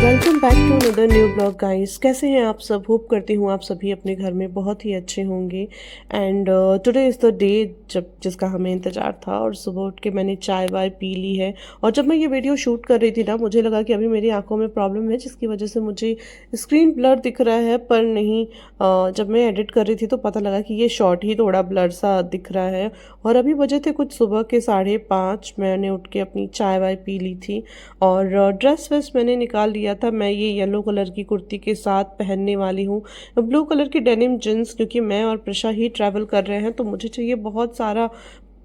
Welcome back to another new blog guys. कैसे हैं आप सब? होप करती हूँ आप सभी अपने घर में बहुत ही अच्छे होंगे। And today is the day जब जिसका हमें इंतज़ार था, और सुबह उठ के मैंने चाय वाय पी ली है। और जब मैं ये वीडियो शूट कर रही थी ना, मुझे लगा कि अभी मेरी आंखों में प्रॉब्लम है जिसकी वजह से मुझे स्क्रीन ब्लर दिख रहा है, पर नहीं। जब मैं एडिट कर रही थी तो पता लगा कि ये शॉर्ट ही थोड़ा ब्लर सा दिख रहा है। और अभी बजे थे कुछ सुबह के 5:30। मैंने उठ के अपनी चाय वाय पी ली थी और ड्रेस वेस मैंने निकाल लिया था। मैं ये येलो कलर की कुर्ती के साथ पहनने वाली हूँ ब्लू कलर की डेनिम जींस, क्योंकि मैं और प्रशा ही ट्रैवल कर रहे हैं तो मुझे चाहिए बहुत सारा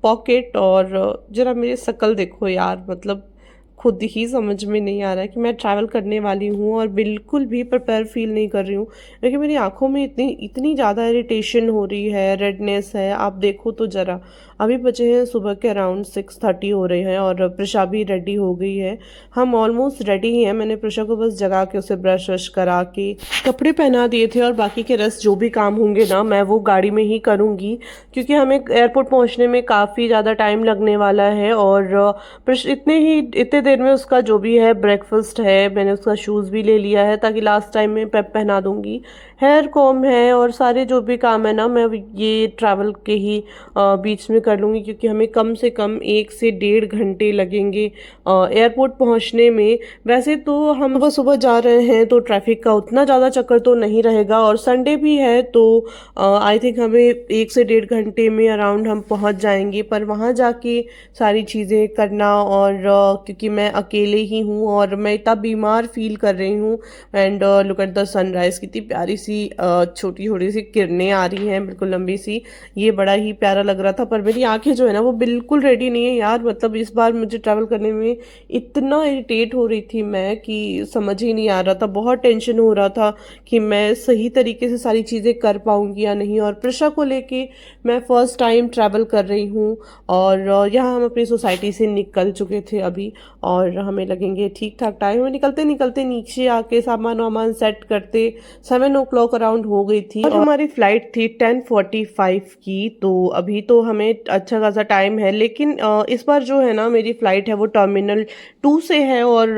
पॉकेट। और ज़रा मेरी शक्ल देखो यार, मतलब खुद ही समझ में नहीं आ रहा है कि मैं ट्रैवल करने वाली हूँ और बिल्कुल भी प्रिपेयर फील नहीं कर रही हूँ, क्योंकि मेरी आंखों में इतनी इतनी ज़्यादा इरिटेशन हो रही है, रेडनेस है। आप देखो तो ज़रा, अभी बचे हैं सुबह के अराउंड 6:30 हो रहे हैं और प्रशा भी रेडी हो गई है। हम ऑलमोस्ट रेडी ही हैं। मैंने प्रशा को बस जगा के उसे ब्रश वश करा के कपड़े पहना दिए थे, और बाकी के रेस्ट जो भी काम होंगे ना मैं वो गाड़ी में ही करूँगी, क्योंकि हमें एयरपोर्ट पहुँचने में काफ़ी ज़्यादा टाइम लगने वाला है। और इतने देर में उसका जो भी है ब्रेकफास्ट है, मैंने उसका शूज़ भी ले लिया है ताकि लास्ट टाइम में पेप पहना दूंगी। हेयर कॉम है और सारे जो भी काम है ना मैं ये ट्रैवल के ही बीच में कर लूँगी, क्योंकि हमें कम से कम 1 से 1.5 घंटे लगेंगे एयरपोर्ट पहुंचने में। वैसे तो हम सुबह सुबह जा रहे हैं तो ट्रैफिक का उतना ज़्यादा चक्कर तो नहीं रहेगा, और संडे भी है तो आई थिंक हमें 1 से 1.5 घंटे में अराउंड हम पहुंच जाएंगे। पर वहां जाके सारी चीज़ें करना, और क्योंकि मैं अकेले ही हूँ और मैं इतना बीमार फील कर रही हूँ। And look at the sunrise, कितनी प्यारी सी छोटी छोटी सी किरणें आ रही हैं, बिल्कुल लंबी सी। ये बड़ा ही प्यारा लग रहा था, पर मेरी आंखें जो है ना वो बिल्कुल रेडी नहीं है यार। मतलब इस बार मुझे ट्रैवल करने में इतना इरिटेट हो रही थी मैं कि समझ ही नहीं आ रहा था। बहुत टेंशन हो रहा था कि मैं सही तरीके से सारी चीज़ें कर पाऊंगी या नहीं। और प्रशा को लेके मैं फर्स्ट टाइम ट्रैवल कर रही हूँ, और यहाँ हम अपनी सोसाइटी से निकल चुके थे अभी, और हमें लगेंगे ठीक ठाक टाइम में। निकलते निकलते नीचे आके सामान वामान सेट करते 7 o'clock अराउंड हो गई थी, और हमारी फ्लाइट थी 10:45 की। तो अभी तो हमें अच्छा खासा टाइम है, लेकिन इस बार जो है ना मेरी फ़्लाइट है वो टर्मिनल 2 से है, और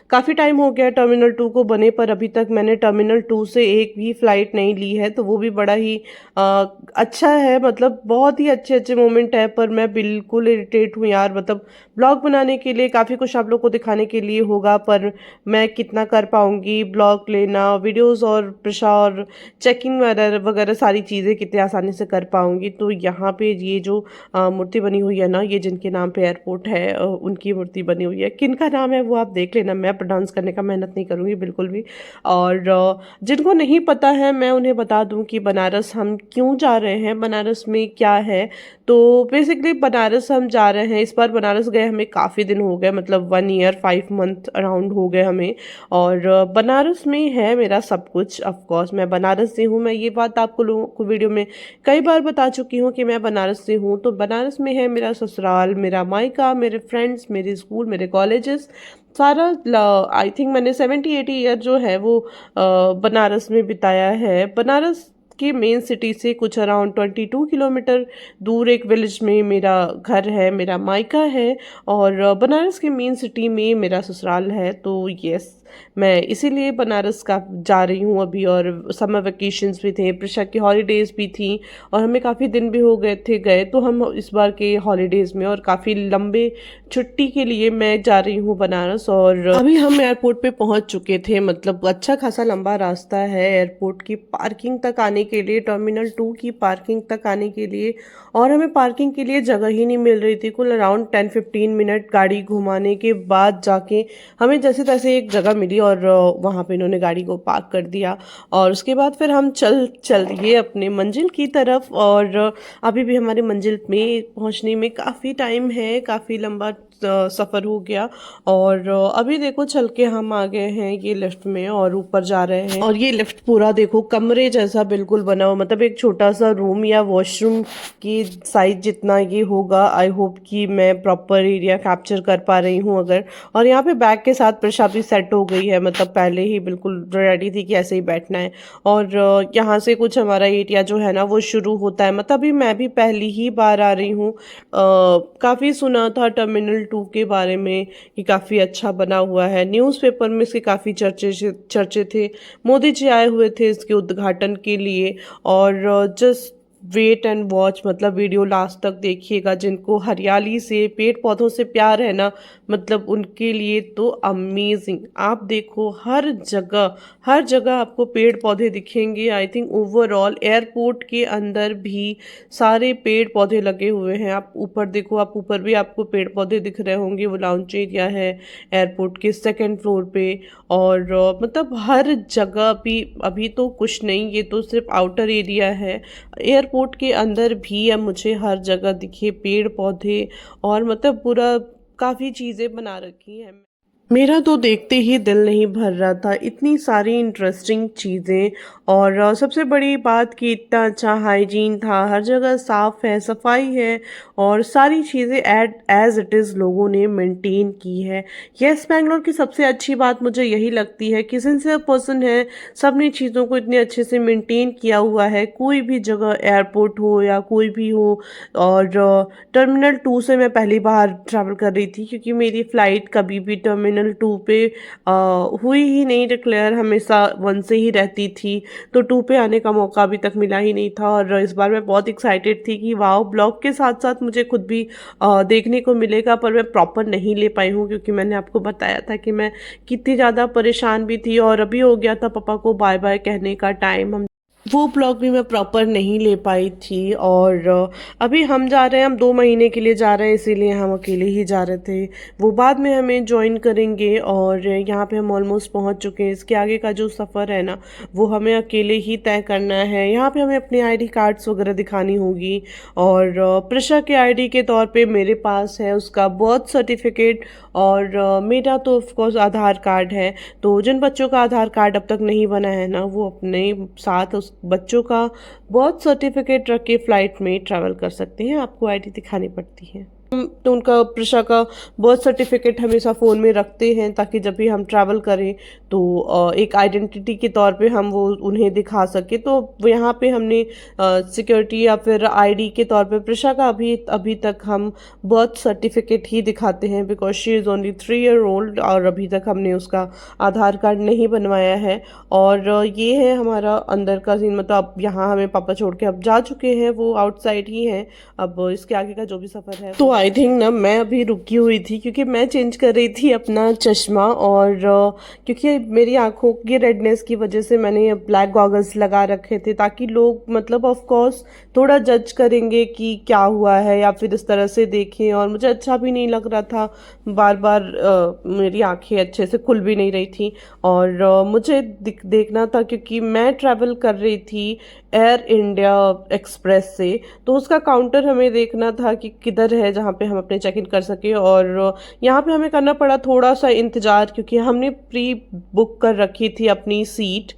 काफ़ी टाइम हो गया टर्मिनल 2 को बने, पर अभी तक मैंने टर्मिनल 2 से एक भी फ़्लाइट नहीं ली है। तो वो भी बड़ा ही अच्छा है, मतलब बहुत ही अच्छे अच्छे मोमेंट है। पर मैं बिल्कुल इरिटेट हूँ यार। मतलब ब्लॉग बनाने के लिए काफ़ी कुछ आप लोग को दिखाने के लिए होगा, पर मैं कितना कर पाऊँगी ब्लॉग लेना, वीडियोज़ और प्रशा और चेकिंग वगैरह वगैरह सारी चीज़ें कितनी आसानी से कर पाऊँगी। तो यहाँ पे ये जो मूर्ति बनी हुई है ना, ये जिनके नाम पे एयरपोर्ट है उनकी मूर्ति बनी हुई है। किनका नाम है वो आप देख लेना, मैं प्रोनाउंस करने का मेहनत नहीं करूँगी बिल्कुल भी। और जिनको नहीं पता है मैं उन्हें बता दूं कि बनारस हम क्यों जा रहे हैं, बनारस में क्या है। तो बेसिकली बनारस हम जा रहे हैं, इस बार बनारस गए हमें काफ़ी दिन हो गए, मतलब 1 ईयर 5 मंथ अराउंड हो गए हमें। और बनारस में है मेरा सब कुछ। ऑफ कोर्स मैं बनारस से हूँ, मैं ये बात आपको लोगों को वीडियो में कई बार बता चुकी हूँ कि मैं बनारस से हूँ। तो बनारस में है मेरा ससुराल, मेरा मायका, मेरे फ्रेंड्स, मेरे स्कूल, मेरे कॉलेजेस, सारा। आई थिंक मैंने 70-80 ईयर जो है वो बनारस में बिताया है। बनारस की मेन सिटी से कुछ अराउंड 22 किलोमीटर दूर एक विलेज में मेरा घर है, मेरा मायका है, और बनारस के मेन सिटी में मेरा ससुराल है। तो यस, मैं इसीलिए बनारस का जा रही हूँ अभी। और समर वेकेशंस भी थे, प्रशा की हॉलीडेज़ भी थी, और हमें काफ़ी दिन भी हो गए थे गए। तो हम इस बार के हॉलीडेज़ में और काफ़ी लंबे छुट्टी के लिए मैं जा रही हूँ बनारस। और अभी हम एयरपोर्ट पे पहुँच चुके थे, मतलब अच्छा खासा लंबा रास्ता है एयरपोर्ट की पार्किंग तक आने के लिए, टर्मिनल 2 की पार्किंग तक आने के लिए। और हमें पार्किंग के लिए जगह ही नहीं मिल रही थी। कुल अराउंड 10-15 मिनट गाड़ी घुमाने के बाद जाके हमें जैसे तैसे एक जगह मिली, और वहाँ पे इन्होंने गाड़ी को पार्क कर दिया। और उसके बाद फिर हम चल दिए अपने मंजिल की तरफ। और अभी भी हमारे मंजिल में पहुँचने में काफ़ी टाइम है, काफ़ी लंबा सफ़र हो गया। और अभी देखो चल के हम आ गए हैं ये लिफ्ट में और ऊपर जा रहे हैं। और ये लिफ्ट पूरा देखो कमरे जैसा बिल्कुल बिल्कुल बना हुआ, मतलब एक छोटा सा रूम या वॉशरूम की साइज जितना ये होगा। आई होप कि मैं प्रॉपर एरिया कैप्चर कर पा रही हूँ अगर। और यहाँ पे बैग के साथ प्रसाद भी सेट हो गई है, मतलब पहले ही बिल्कुल रेडी थी कि ऐसे ही बैठना है। और यहाँ से कुछ हमारा एरिया जो है ना वो शुरू होता है, मतलब अभी मैं भी पहली ही बार आ रही हूँ। काफ़ी सुना था टर्मिनल 2 के बारे में कि काफ़ी अच्छा बना हुआ है, न्यूज़पेपर में इसके काफ़ी चर्चे थे। मोदी जी आए हुए थे इसके उद्घाटन के लिए। और जस्ट वेट एंड वॉच, मतलब वीडियो लास्ट तक देखिएगा। जिनको हरियाली से, पेड़ पौधों से प्यार है ना, मतलब उनके लिए तो अमेजिंग। आप देखो हर जगह आपको पेड़ पौधे दिखेंगे। आई थिंक ओवरऑल एयरपोर्ट के अंदर भी सारे पेड़ पौधे लगे हुए हैं। आप ऊपर देखो, आप ऊपर भी आपको पेड़ पौधे दिख रहे होंगे। वो लाउंज एरिया है एयरपोर्ट के सेकंड फ्लोर पे। और मतलब हर जगह भी अभी तो कुछ नहीं, ये तो सिर्फ आउटर एरिया है। एयरपोर्ट के अंदर भी अब मुझे हर जगह दिखे पेड़ पौधे, और मतलब पूरा काफ़ी चीज़ें बना रखी हैं। मेरा तो देखते ही दिल नहीं भर रहा था, इतनी सारी इंटरेस्टिंग चीज़ें। और सबसे बड़ी बात कि इतना अच्छा हाइजीन था, हर जगह साफ़ है, सफाई है, और सारी चीज़ें एज इट इज़ लोगों ने मेंटेन की है। यस, बैंगलोर की सबसे अच्छी बात मुझे यही लगती है कि सिंसियर पर्सन है, सब ने चीज़ों को इतने अच्छे से मेंटेन किया हुआ है। कोई भी जगह एयरपोर्ट हो या कोई भी हो। और टर्मिनल 2 से मैं पहली बार ट्रैवल कर रही थी, क्योंकि मेरी फ़्लाइट कभी भी टर्मिनल 2 पे हुई ही नहीं डिक्लेयर, हमेशा 1 से ही रहती थी। तो 2 पे आने का मौका अभी तक मिला ही नहीं था। और इस बार मैं बहुत एक्साइटेड थी कि वाओ, ब्लॉग के साथ साथ मुझे खुद भी देखने को मिलेगा। पर मैं प्रॉपर नहीं ले पाई हूँ, क्योंकि मैंने आपको बताया था कि मैं कितनी ज़्यादा परेशान भी थी। और अभी हो गया था पापा को बाय बाय कहने का टाइम, हम वो ब्लॉग भी मैं प्रॉपर नहीं ले पाई थी। और अभी हम जा रहे हैं, हम 2 महीने के लिए जा रहे हैं, इसीलिए हम अकेले ही जा रहे थे। वो बाद में हमें ज्वाइन करेंगे। और यहाँ पे हम ऑलमोस्ट पहुँच चुके हैं। इसके आगे का जो सफ़र है ना, वो हमें अकेले ही तय करना है। यहाँ पे हमें अपने आईडी कार्ड्स वगैरह दिखानी होगी। और प्रिशा के आईडी के तौर पे मेरे पास है उसका बर्थ सर्टिफिकेट, और मेरा तो ऑफकोर्स आधार कार्ड है। तो जिन बच्चों का आधार कार्ड अब तक नहीं बना है ना, वो अपने साथ उस बच्चों का बर्थ सर्टिफिकेट रख के फ़्लाइट में ट्रैवल कर सकते हैं। आपको आईडी दिखानी पड़ती है। तो उनका प्रिशा का बर्थ सर्टिफिकेट हमेशा फ़ोन में रखते हैं, ताकि जब भी हम ट्रैवल करें तो एक आइडेंटिटी के तौर पे हम वो उन्हें दिखा सके। तो यहाँ पे हमने सिक्योरिटी या फिर आईडी के तौर पे प्रिशा का अभी तक हम बर्थ सर्टिफिकेट ही दिखाते हैं, because she is only 3 year old. और अभी तक हमने उसका आधार कार्ड नहीं बनवाया है। और ये है हमारा अंदर का सीन, मतलब अब यहाँ हमें पापा छोड़ के अब जा चुके हैं, वो आउटसाइड ही हैं। अब इसके आगे का जो भी सफ़र है, तो आई थिंक ना मैं अभी रुकी हुई थी, क्योंकि मैं चेंज कर रही थी अपना चश्मा। और क्योंकि मेरी आंखों की रेडनेस की वजह से मैंने ब्लैक गॉगल्स लगा रखे थे, ताकि लोग मतलब ऑफ कोर्स थोड़ा जज करेंगे कि क्या हुआ है, या फिर इस तरह से देखें। और मुझे अच्छा भी नहीं लग रहा था, बार बार मेरी आंखें अच्छे से खुल भी नहीं रही थी। और मुझे देखना था, क्योंकि मैं ट्रैवल कर रही थी एयर इंडिया एक्सप्रेस से, तो उसका काउंटर हमें देखना था कि किधर है जहाँ पे हम अपने चेक इन कर सके। और यहाँ पे हमें करना पड़ा थोड़ा सा इंतज़ार, क्योंकि हमने प्री बुक कर रखी थी अपनी सीट।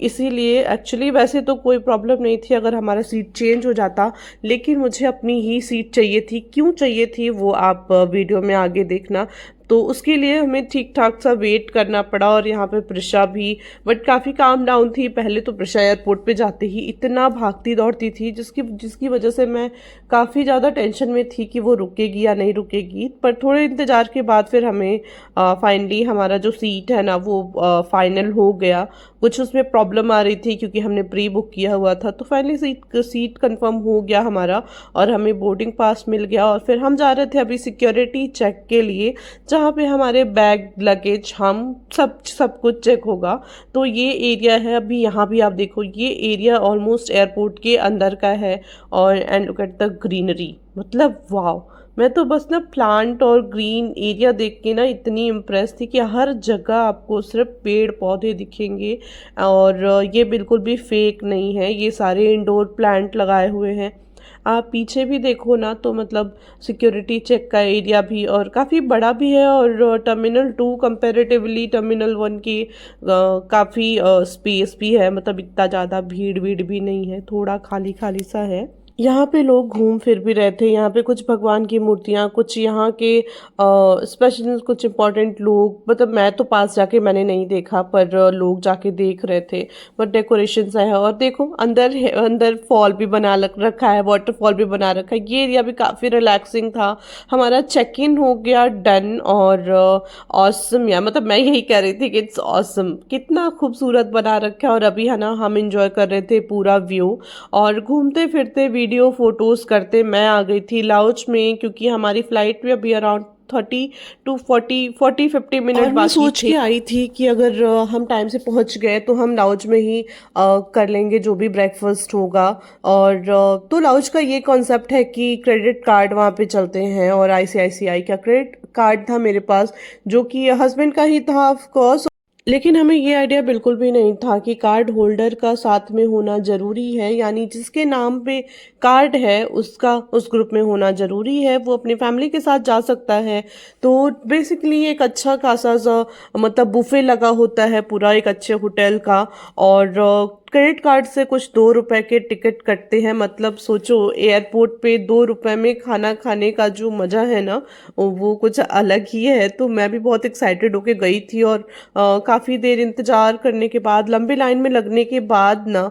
इसीलिए एक्चुअली वैसे तो कोई प्रॉब्लम नहीं थी अगर हमारा सीट चेंज हो जाता, लेकिन मुझे अपनी ही सीट चाहिए थी। क्यों चाहिए थी वो आप वीडियो में आगे देखना। तो उसके लिए हमें ठीक ठाक सा वेट करना पड़ा। और यहाँ पे प्रिशा भी बट काफ़ी काम डाउन थी। पहले तो प्रिशा एयरपोर्ट पे जाते ही इतना भागती दौड़ती थी, जिसकी वजह से मैं काफ़ी ज़्यादा टेंशन में थी कि वो रुकेगी या नहीं रुकेगी। पर थोड़े इंतज़ार के बाद फिर हमें फाइनली हमारा जो सीट है ना वो फाइनल हो गया। कुछ उसमें प्रॉब्लम आ रही थी, क्योंकि हमने प्री बुक किया हुआ था। तो फाइनली सीट कंफर्म हो गया हमारा, और हमें बोर्डिंग पास मिल गया। और फिर हम जा रहे थे अभी सिक्योरिटी चेक के लिए, जहाँ पे हमारे बैग, लगेज, हम सब कुछ चेक होगा। तो ये एरिया है। अभी यहाँ भी आप देखो, ये एरिया ऑलमोस्ट एयरपोर्ट के अंदर का है। और and look at the greenery, मतलब वाओ। मैं तो बस ना प्लांट और ग्रीन एरिया देख के ना इतनी इम्प्रेस थी कि हर जगह आपको सिर्फ पेड़ पौधे दिखेंगे। और ये बिल्कुल भी फेक नहीं है, ये सारे इंडोर प्लांट लगाए हुए हैं। आप पीछे भी देखो ना तो मतलब सिक्योरिटी चेक का एरिया भी और काफ़ी बड़ा भी है, और टर्मिनल 2 कंपैरेटिवली टर्मिनल 1 की काफ़ी स्पेस भी है, मतलब इतना ज़्यादा भीड़ भीड़ भी नहीं है, थोड़ा खाली खाली सा है। यहाँ पे लोग घूम फिर भी रहे थे, यहाँ पे कुछ भगवान की मूर्तियाँ, कुछ यहाँ के स्पेशल कुछ इम्पोर्टेंट लोग, मतलब मैं तो पास जाके मैंने नहीं देखा, पर लोग जाके देख रहे थे। बट डेकोरेशन है, और देखो अंदर अंदर फॉल भी रखा है, वाटरफॉल भी बना रखा है। ये एरिया भी काफ़ी रिलैक्सिंग था। हमारा चेक इन हो गया डन, और ऑसम यार, मतलब मैं यही कह रही थी कि इट्स ऑसम, कितना खूबसूरत बना रखा है। और अभी है ना हम इंजॉय कर रहे थे पूरा व्यू, और घूमते फिरते वीडियो फोटोज करते मैं आ गई थी लाउंज में, क्योंकि हमारी फ्लाइट भी अभी अराउंड 30 to 40 50 मिनट बाकी सोच के आई थी कि अगर हम टाइम से पहुंच गए तो हम लाउंज में ही कर लेंगे जो भी ब्रेकफास्ट होगा। और तो लाउंज का ये कॉन्सेप्ट है कि क्रेडिट कार्ड वहाँ पे चलते हैं, और आईसीआईसीआई का क्रेडिट कार्ड था मेरे पास, जो कि हस्बैंड का ही था ऑफ कोर्स। लेकिन हमें ये आइडिया बिल्कुल भी नहीं था कि कार्ड होल्डर का साथ में होना ज़रूरी है, यानी जिसके नाम पे कार्ड है उसका उस ग्रुप में होना ज़रूरी है, वो अपनी फैमिली के साथ जा सकता है। तो बेसिकली एक अच्छा खासा सा मतलब बुफे लगा होता है पूरा एक अच्छे होटल का, और क्रेडिट कार्ड से कुछ 2 रुपए के टिकट कटते हैं। मतलब सोचो एयरपोर्ट पे 2 रुपए में खाना खाने का जो मज़ा है ना, वो कुछ अलग ही है। तो मैं भी बहुत एक्साइटेड होके गई थी, और काफ़ी देर इंतज़ार करने के बाद, लंबी लाइन में लगने के बाद ना,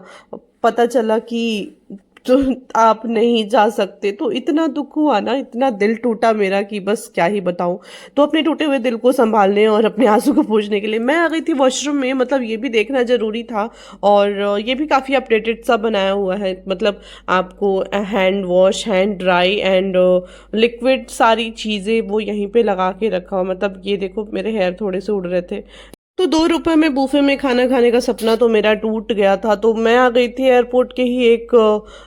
पता चला कि तो आप नहीं जा सकते। तो इतना दुख हुआ ना, इतना दिल टूटा मेरा कि बस क्या ही बताऊं। तो अपने टूटे हुए दिल को संभालने और अपने आंसू को पोंछने के लिए मैं आ गई थी वॉशरूम में, मतलब ये भी देखना ज़रूरी था। और ये भी काफ़ी अपडेटेड सा बनाया हुआ है, मतलब आपको hand wash, hand dry and liquid सारी चीज़ें वो यहीं पे लगा के रखा हुआ। मतलब ये देखो मेरे हेयर थोड़े से उड़ रहे थे। तो 2 रुपए में बूफे में खाना खाने का सपना तो मेरा टूट गया था। तो मैं आ गई थी एयरपोर्ट के ही एक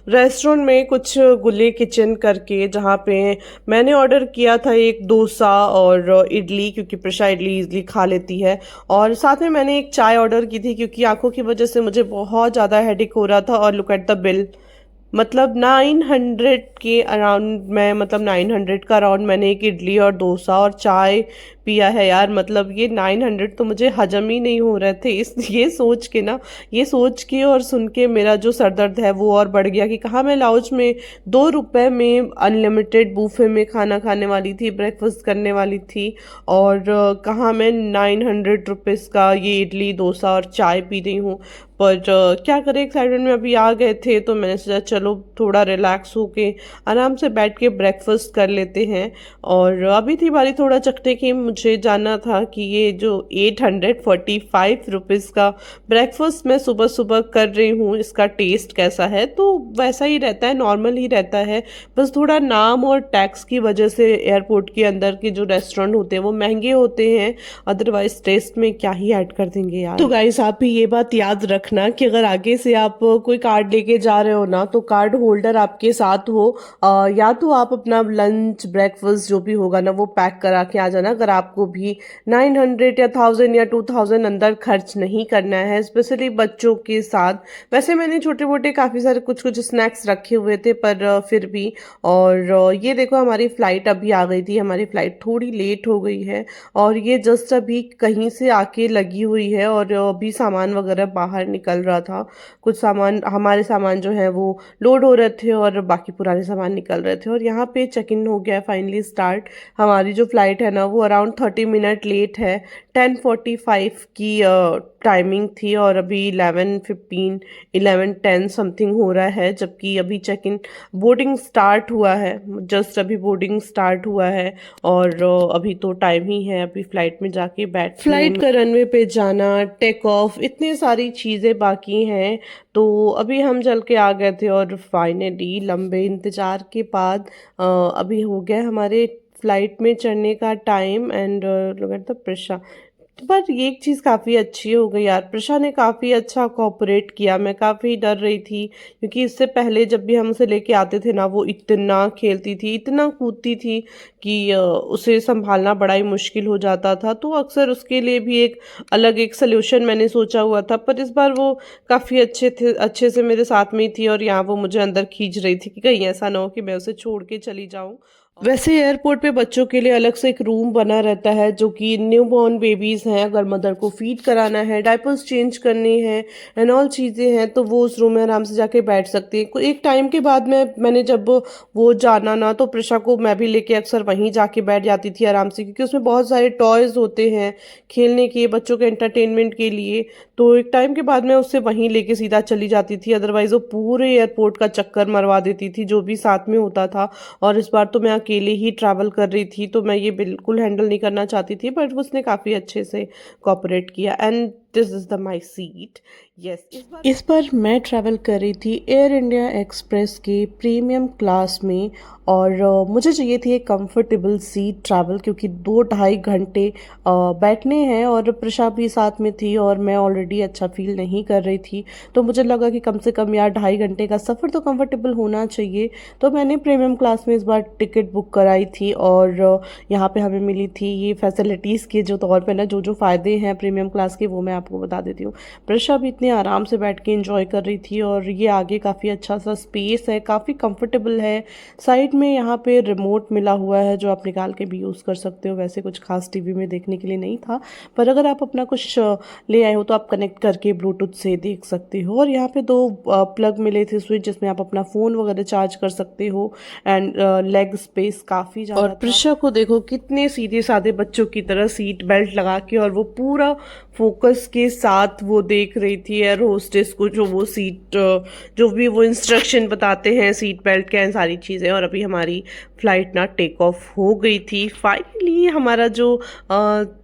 रेस्टोरेंट में, कुछ गुले किचन करके, जहाँ पे मैंने ऑर्डर किया था एक डोसा और इडली, क्योंकि प्रशा इडली इजली खा लेती है। और साथ में मैंने एक चाय ऑर्डर की थी, क्योंकि आंखों की वजह से मुझे बहुत ज़्यादा हेडेक हो रहा था। और लुक एट द बिल, मतलब 900 के अराउंड, मैं मतलब 900 का अराउंड मैंने एक इडली और डोसा और चाय पिया है यार। मतलब ये 900 तो मुझे हजम ही नहीं हो रहे थे। इस ये सोच के ना, ये सोच के और सुन के मेरा जो सर दर्द है वो और बढ़ गया कि कहाँ मैं लाउंज में 2 रुपए में अनलिमिटेड बूफे में खाना खाने वाली थी, ब्रेकफास्ट करने वाली थी, और कहाँ मैं 900 रुपीज़ का ये इडली डोसा और चाय पी रही हूँ। पर क्या करें, एक्साइटमेंट में अभी आ गए थे तो मैंने सोचा चलो थोड़ा रिलैक्स होके आराम से बैठ के ब्रेकफास्ट कर लेते हैं। और अभी थी बारी थोड़ा चखने की, मुझे जानना था कि ये जो 845 रुपीज़ का ब्रेकफास्ट मैं सुबह सुबह कर रही हूँ, इसका टेस्ट कैसा है। तो वैसा ही रहता है, नॉर्मल ही रहता है, बस थोड़ा नाम और टैक्स की वजह से एयरपोर्ट के अंदर के जो रेस्टोरेंट होते हैं वो महंगे होते हैं, अदरवाइज टेस्ट में क्या ही ऐड कर देंगे यार। तो गाइस आप भी ये बात याद रखना कि अगर आगे से आप कोई कार्ड लेके जा रहे हो ना, तो कार्ड होल्डर आपके साथ हो। या तो आप अपना लंच ब्रेकफास्ट जो भी होगा ना वो पैक करा के आ जाना, अगर आपको भी 900 या 1000 या 2000 अंदर खर्च नहीं करना है, स्पेशली बच्चों के साथ। वैसे मैंने छोटे मोटे काफ़ी सारे कुछ कुछ स्नैक्स रखे हुए थे, पर फिर भी। और ये देखो हमारी फ़्लाइट अभी आ गई थी, हमारी फ़्लाइट थोड़ी लेट हो गई है, और ये जस्ट अभी कहीं से आके लगी हुई है, और अभी सामान वगैरह बाहर निकल रहा था। कुछ सामान, हमारे सामान जो है वो लोड हो रहे थे, और बाकी पुराने सामान निकल रहे थे। और यहाँ पे चेक इन हो गया है फाइनली स्टार्ट। हमारी जो फ़्लाइट है ना वो अराउंड 30 मिनट लेट है, 10:45 की टाइमिंग थी, और अभी 11:15 11:10 समथिंग हो रहा है, जबकि अभी चेक इन बोर्डिंग स्टार्ट हुआ है, जस्ट अभी बोर्डिंग स्टार्ट हुआ है। और अभी तो टाइम ही है अभी फ्लाइट में जाके बैठ, फ्लाइट का रनवे पे जाना, टेक ऑफ, इतनी सारी चीज़ें बाकी हैं। तो अभी हम चल के आ गए थे, और फाइनली लंबे इंतज़ार के बाद अभी हो गया हमारे फ्लाइट में चढ़ने का time. And look at the pressure, पर ये एक चीज़ काफ़ी अच्छी हो गई यार, प्रशा ने काफ़ी अच्छा कोऑपरेट किया। मैं काफ़ी डर रही थी क्योंकि इससे पहले जब भी हम उसे लेके आते थे ना, वो इतना खेलती थी, इतना कूदती थी कि उसे सँभालना बड़ा ही मुश्किल हो जाता था। तो अक्सर उसके लिए भी एक अलग एक सॉल्यूशन मैंने सोचा हुआ था, पर इस बार वो काफ़ी अच्छे से मेरे साथ में ही थी और यहाँ वो मुझे अंदर खींच रही थी कि कहीं ऐसा ना हो कि मैं उसे छोड़ के चली जाऊँ। वैसे एयरपोर्ट पे बच्चों के लिए अलग से एक रूम बना रहता है जो कि न्यूबॉर्न बेबीज़ हैं, अगर मदर को फीड कराना है, डायपर्स चेंज करने हैं एंड ऑल चीज़ें हैं, तो वो उस रूम में आराम से जाके बैठ सकती हैं। एक टाइम के बाद मैंने जब वो जाना ना, तो प्रिशा को मैं भी लेके अक्सर वहीं जाके बैठ जाती थी आराम से, क्योंकि उसमें बहुत सारे टॉयज़ होते हैं खेलने के, बच्चों के एंटरटेनमेंट के लिए। तो एक टाइम के बाद मैं उससे वहीं लेके सीधा चली जाती थी, अदरवाइज़ वो पूरे एयरपोर्ट का चक्कर मरवा देती थी जो भी साथ में होता था। और इस बार तो मैं अकेले ही ट्रैवल कर रही थी, तो मैं ये बिल्कुल हैंडल नहीं करना चाहती थी, बट उसने काफ़ी अच्छे से कोऑपरेट किया and this is the my seat. Yes, इस बार मैं ट्रैवल कर रही थी एयर इंडिया एक्सप्रेस के प्रीमियम क्लास में, और मुझे चाहिए थी एक कंफर्टेबल सीट ट्रैवल, क्योंकि 2 ढाई घंटे बैठने हैं और प्रशा भी साथ में थी और मैं ऑलरेडी अच्छा फील नहीं कर रही थी। तो मुझे लगा कि कम से कम यार 2.5 घंटे का सफ़र तो कंफर्टेबल होना चाहिए। तो मैंने प्रीमियम क्लास में इस बार टिकट बुक कराई थी, और यहाँ पे हमें मिली थी ये फैसिलिटीज़ के जो तौर पे ना, जो जो फ़ायदे हैं प्रीमियम क्लास के वो मैं आपको बता देती हूँ। प्रशा भी इतने आराम से बैठ के एंजॉय कर रही थी, और ये आगे काफ़ी अच्छा सा स्पेस है, काफ़ी कंफर्टेबल है। साइड में यहाँ पे रिमोट मिला हुआ है जो आप निकाल के भी यूज़ कर सकते हो। वैसे कुछ खास टीवी में देखने के लिए नहीं था, पर अगर आप अपना कुछ ले आए हो तो आप कनेक्ट करके ब्लूटूथ से देख सकते हो। और यहाँ पे 2 प्लग मिले थे स्विच, जिसमें आप अपना फ़ोन वगैरह चार्ज कर सकते हो एंड लेग स्पेस काफ़ी ज़्यादा। और प्रिशा को देखो कितने सीधे साधे बच्चों की तरह सीट बेल्ट लगा के, और वो पूरा फोकस के साथ वो देख रही थी एयर होस्टेस को, जो वो सीट जो भी वो इंस्ट्रक्शन बताते हैं सीट बेल्ट के, सारी चीज़ें। और अभी हमारी फ़्लाइट ना टेक ऑफ हो गई थी फाइनली। हमारा जो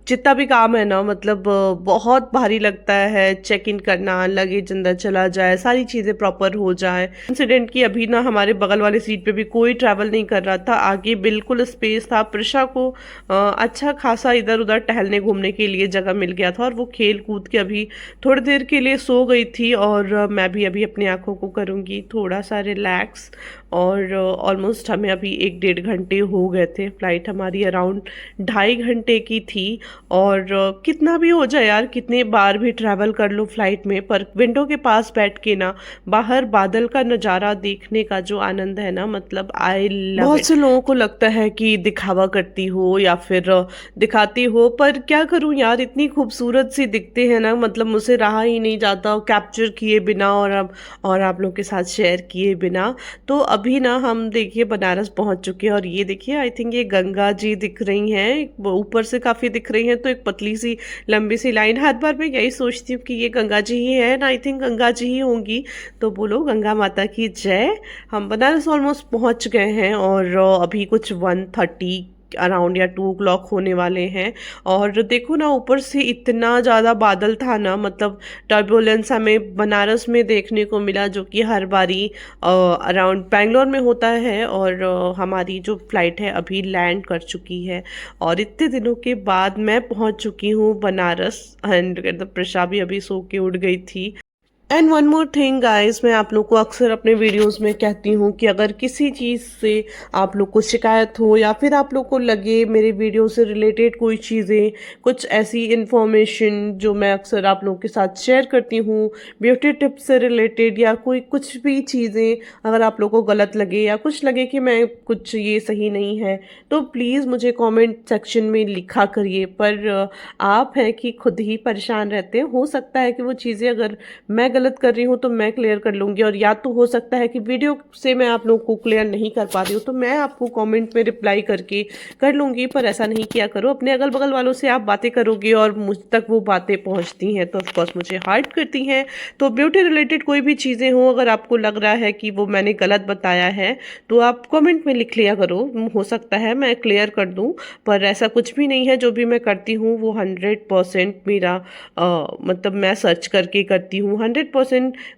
जितना भी काम है ना, मतलब बहुत भारी लगता है चेक इन करना, लगेज अंदर चला जाए, सारी चीज़ें प्रॉपर हो जाए। इंसिडेंट की अभी ना हमारे बगल वाली सीट पे भी कोई ट्रैवल नहीं कर रहा था, आगे बिल्कुल स्पेस था। प्रिशा को अच्छा खासा इधर उधर टहलने घूमने के लिए जगह मिल गया था, और वो खेल कूद के अभी थोड़ी देर के लिए सो गई थी। और मैं भी अभी अपनी आँखों को करूँगी थोड़ा सा रिलैक्स। और ऑलमोस्ट हमें अभी 1 डेढ़ घंटे हो गए थे, फ़्लाइट हमारी अराउंड 2.5 घंटे की थी। और कितना भी हो जाए यार, कितने बार भी ट्रैवल कर लो फ्लाइट में, पर विंडो के पास बैठ के ना बाहर बादल का नज़ारा देखने का जो आनंद है ना, मतलब आई लव। बहुत से लोगों को लगता है कि दिखावा करती हो या फिर दिखाती हो, पर क्या करूं यार, इतनी खूबसूरत सी दिखते हैं ना, मतलब मुझसे रहा ही नहीं जाता कैप्चर किए बिना और अब और आप लोगों के साथ शेयर किए बिना। तो अभी ना हम देखिए बनारस पहुंच चुके हैं, और ये देखिए आई थिंक ये गंगा जी दिख रही हैं, वो ऊपर से काफ़ी दिख रही हैं। तो एक पतली सी लंबी सी लाइन, हर बार मैं यही सोचती हूँ कि ये गंगा जी ही है ना, आई थिंक गंगा जी ही होंगी। तो बोलो गंगा माता की जय। हम बनारस ऑलमोस्ट पहुँच गए हैं, और अभी कुछ 1:30 अराउंड या 2 o'clock होने वाले हैं। और देखो ना ऊपर से इतना ज़्यादा बादल था ना, मतलब टर्बुलेंस हमें बनारस में देखने को मिला, जो कि हर बारी अराउंड बैंगलोर में होता है। और हमारी जो फ़्लाइट है अभी लैंड कर चुकी है, और इतने दिनों के बाद मैं पहुंच चुकी हूँ बनारस। एंड प्रशा भी अभी सो के उठ गई थी। And one more thing guys, मैं आप लोग को अक्सर अपने वीडियोस में कहती हूँ कि अगर किसी चीज़ से आप लोग को शिकायत हो, या फिर आप लोग को लगे मेरे वीडियो से रिलेटेड कोई चीज़ें, कुछ ऐसी इन्फॉर्मेशन जो मैं अक्सर आप लोगों के साथ शेयर करती हूँ, ब्यूटी टिप्स से रिलेटेड, या कोई कुछ भी चीज़ें अगर आप लोग को गलत लगे या कुछ लगे कि मैं कुछ ये सही नहीं है, तो प्लीज़ मुझे कमेंट सेक्शन में लिखा करिए। पर आप हैं कि खुद ही परेशान रहते हैं, हो सकता है कि वो चीज़ें अगर मैं गलत कर रही हूँ तो मैं क्लियर कर लूँगी, और या तो हो सकता है कि वीडियो से मैं आप लोगों को क्लियर नहीं कर पा रही हूँ तो मैं आपको कमेंट में रिप्लाई करके कर लूँगी। पर ऐसा नहीं किया करो, अपने अगल बगल वालों से आप बातें करोगे और मुझ तक वो बातें पहुँचती हैं तो ऑफकोर्स मुझे हर्ट करती हैं। तो ब्यूटी रिलेटेड कोई भी चीज़ें हो, अगर आपको लग रहा है कि वो मैंने गलत बताया है तो आप कमेंट में लिख लिया करो, हो सकता है मैं क्लियर कर दूँ। पर ऐसा कुछ भी नहीं है, जो भी मैं करती हूँ वो 100% मेरा मतलब मैं सर्च करके करती हूँ, 100%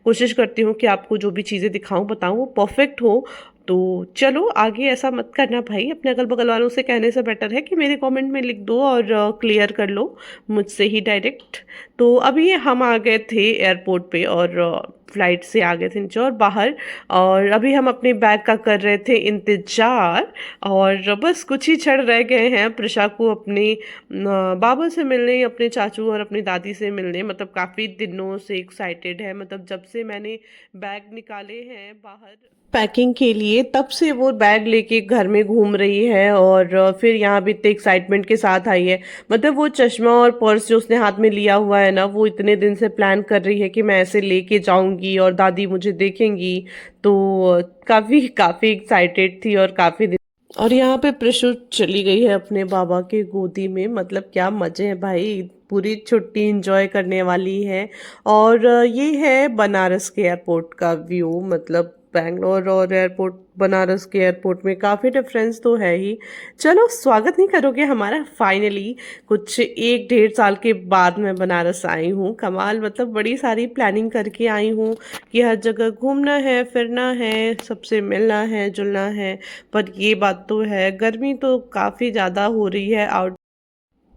कोशिश करती हूँ कि आपको जो भी चीज़ें दिखाऊँ बताऊँ वो परफेक्ट हो। तो चलो आगे ऐसा मत करना भाई, अपने अगल बगल वालों से कहने से बेटर है कि मेरे कमेंट में लिख दो और क्लियर कर लो मुझसे ही डायरेक्ट। तो अभी हम आ गए थे एयरपोर्ट पे और फ्लाइट से आ गए थे नीचे और बाहर, और अभी हम अपने बैग का कर रहे थे इंतजार। और बस कुछ ही क्षण रह गए हैं प्रशा को अपने बाबा से मिलने, अपने चाचू और अपनी दादी से मिलने। मतलब काफ़ी दिनों से एक्साइटेड है, मतलब जब से मैंने बैग निकाले हैं बाहर पैकिंग के लिए तब से वो बैग लेके घर में घूम रही है, और फिर यहाँ भी इतने एक्साइटमेंट के साथ आई है। मतलब वो चश्मा और पर्स जो उसने हाथ में लिया हुआ है ना, वो इतने दिन से प्लान कर रही है कि मैं ऐसे लेके जाऊंगी और दादी मुझे देखेंगी। तो काफ़ी काफ़ी एक्साइटेड थी और काफ़ी दिन। और यहाँ पे प्रशु चली गई है अपने बाबा के गोदी में। मतलब क्या मज़े हैं भाई, पूरी छुट्टी एंजॉय करने वाली है। और ये है बनारस के एयरपोर्ट का व्यू। मतलब बैंगलोर और एयरपोर्ट, बनारस के एयरपोर्ट में काफ़ी डिफरेंस तो है ही। चलो स्वागत नहीं करोगे हमारा, फाइनली कुछ 1-1.5 साल के बाद मैं बनारस आई हूँ। कमाल, मतलब बड़ी सारी प्लानिंग करके आई हूँ कि हर जगह घूमना है, फिरना है, सबसे मिलना है, जुलना है। पर ये बात तो है, गर्मी तो काफ़ी ज़्यादा हो रही है आउट।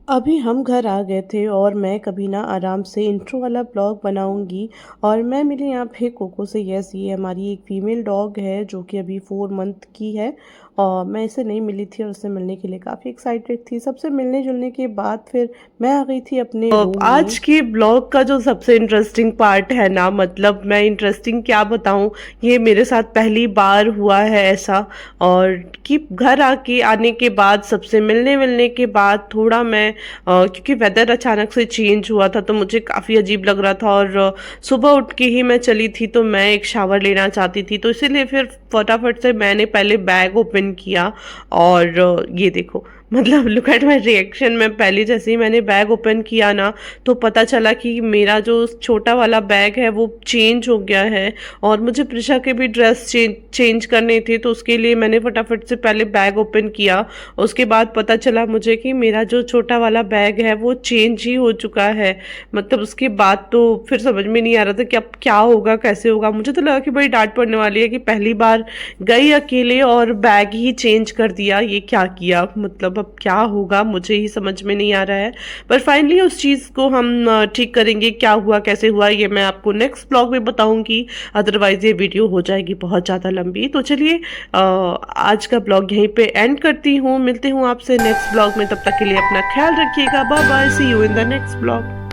अभी हम घर आ गए थे और मैं कभी ना आराम से इंट्रो वाला ब्लॉग बनाऊंगी। और मैं मिली यहाँ पे कोको से। यस, ये हमारी एक फीमेल डॉग है जो कि अभी 4 मंथ की है। और मैं इसे नहीं मिली थी और उससे मिलने के लिए काफ़ी एक्साइटेड थी। सबसे मिलने जुलने के बाद फिर मैं आ गई थी अपने रूम में। आज के ब्लॉग का जो सबसे इंटरेस्टिंग पार्ट है ना, मतलब मैं इंटरेस्टिंग क्या बताऊँ, ये मेरे साथ पहली बार हुआ है ऐसा। और कि घर आने के बाद, सबसे मिलने मिलने के बाद थोड़ा मैं क्योंकि वेदर अचानक से चेंज हुआ था तो मुझे काफ़ी अजीब लग रहा था। और सुबह उठ के ही मैं चली थी तो मैं एक शावर लेना चाहती थी, तो इसीलिए फिर फटाफट से मैंने पहले बैग ओपन किया। और ये देखो, मतलब लुक एट माई रिएक्शन। मैं पहले जैसे ही मैंने बैग ओपन किया ना, तो पता चला कि मेरा जो छोटा वाला बैग है वो चेंज हो गया है। और मुझे प्रिशा के भी ड्रेस चेंज करने थे, तो उसके लिए मैंने फटाफट से पहले बैग ओपन किया। उसके बाद पता चला मुझे कि मेरा जो छोटा वाला बैग है वो चेंज ही हो चुका है। मतलब उसके बाद तो फिर समझ में नहीं आ रहा था कि अब क्या होगा, कैसे होगा। मुझे तो लगा कि बड़ी डांट पड़ने वाली है कि पहली बार गई अकेले और बैग ही चेंज कर दिया, ये क्या किया। मतलब अब क्या होगा मुझे ही समझ में नहीं आ रहा है। पर फाइनली उस चीज़ को हम ठीक करेंगे। क्या हुआ, कैसे हुआ, ये मैं आपको नेक्स्ट ब्लॉग में बताऊंगी। अदरवाइज ये वीडियो हो जाएगी बहुत ज़्यादा लंबी। तो चलिए आज का ब्लॉग यहीं पे एंड करती हूँ। मिलती हूँ आपसे नेक्स्ट ब्लॉग में, तब तक के लिए अपना ख्याल रखिएगा। Bye bye, see you in the next blog.